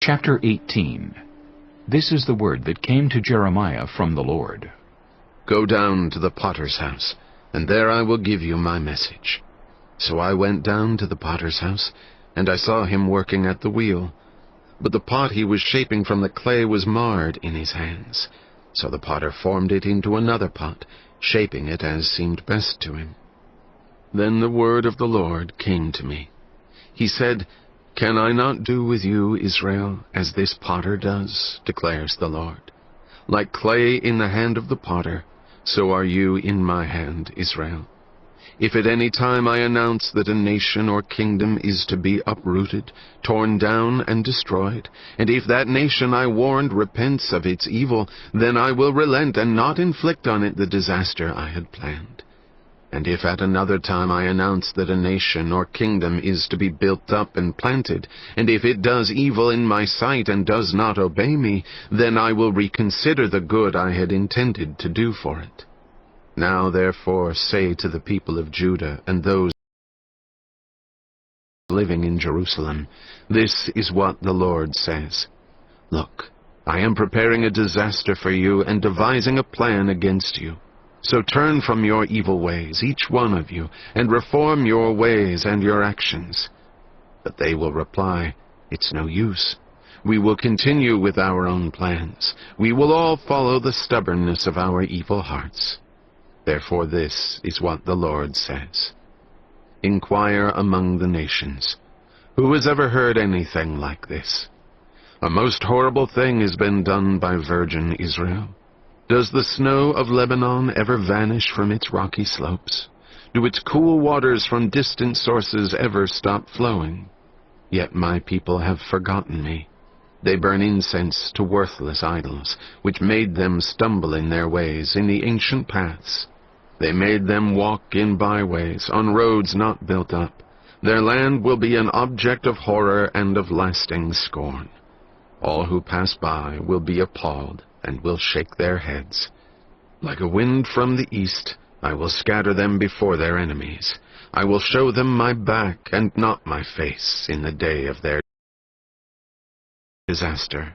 Chapter 18. This is the word that came to Jeremiah from the Lord. Go down to the potter's house, and there I will give you my message. So I went down to the potter's house, and I saw him working at the wheel. But the pot he was shaping from the clay was marred in his hands. So the potter formed it into another pot, shaping it as seemed best to him. Then the word of the Lord came to me. He said, "Can I not do with you, Israel, as this potter does, declares the Lord? Like clay in the hand of the potter, so are you in my hand, Israel. If at any time I announce that a nation or kingdom is to be uprooted, torn down and destroyed, and if that nation I warned repents of its evil, then I will relent and not inflict on it the disaster I had planned. And if at another time I announce that a nation or kingdom is to be built up and planted, and if it does evil in my sight and does not obey me, then I will reconsider the good I had intended to do for it. Now therefore say to the people of Judah and those living in Jerusalem, this is what the Lord says. Look, I am preparing a disaster for you and devising a plan against you. So turn from your evil ways, each one of you, and reform your ways and your actions." But they will reply, "It's no use. We will continue with our own plans. We will all follow the stubbornness of our evil hearts." Therefore this is what the Lord says. Inquire among the nations. Who has ever heard anything like this? A most horrible thing has been done by virgin Israel. Does the snow of Lebanon ever vanish from its rocky slopes? Do its cool waters from distant sources ever stop flowing? Yet my people have forgotten me. They burn incense to worthless idols, which made them stumble in their ways, in the ancient paths. They made them walk in byways, on roads not built up. Their land will be an object of horror and of lasting scorn. All who pass by will be appalled and will shake their heads. Like a wind from the east, I will scatter them before their enemies. I will show them my back and not my face in the day of their disaster.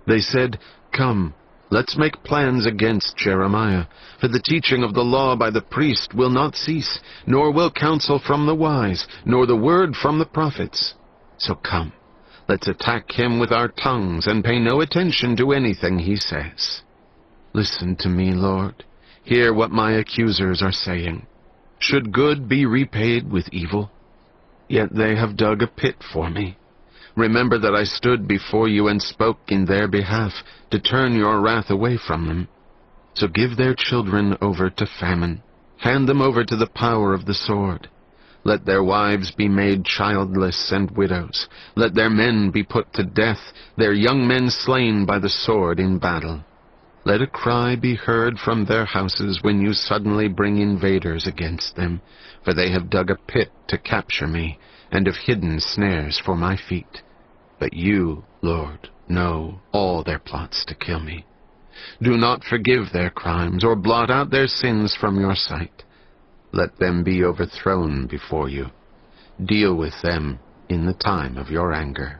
They said, "Come, let's make plans against Jeremiah, for the teaching of the law by the priest will not cease, nor will counsel from the wise, nor the word from the prophets. So come, let's attack him with our tongues and pay no attention to anything he says." Listen to me, Lord. Hear what my accusers are saying. Should good be repaid with evil? Yet they have dug a pit for me. Remember that I stood before you and spoke in their behalf, to turn your wrath away from them. So give their children over to famine. Hand them over to the power of the sword. Let their wives be made childless and widows. Let their men be put to death, their young men slain by the sword in battle. Let a cry be heard from their houses when you suddenly bring invaders against them, for they have dug a pit to capture me, and have hidden snares for my feet. But you, Lord, know all their plots to kill me. Do not forgive their crimes or blot out their sins from your sight. Let them be overthrown before you. Deal with them in the time of your anger.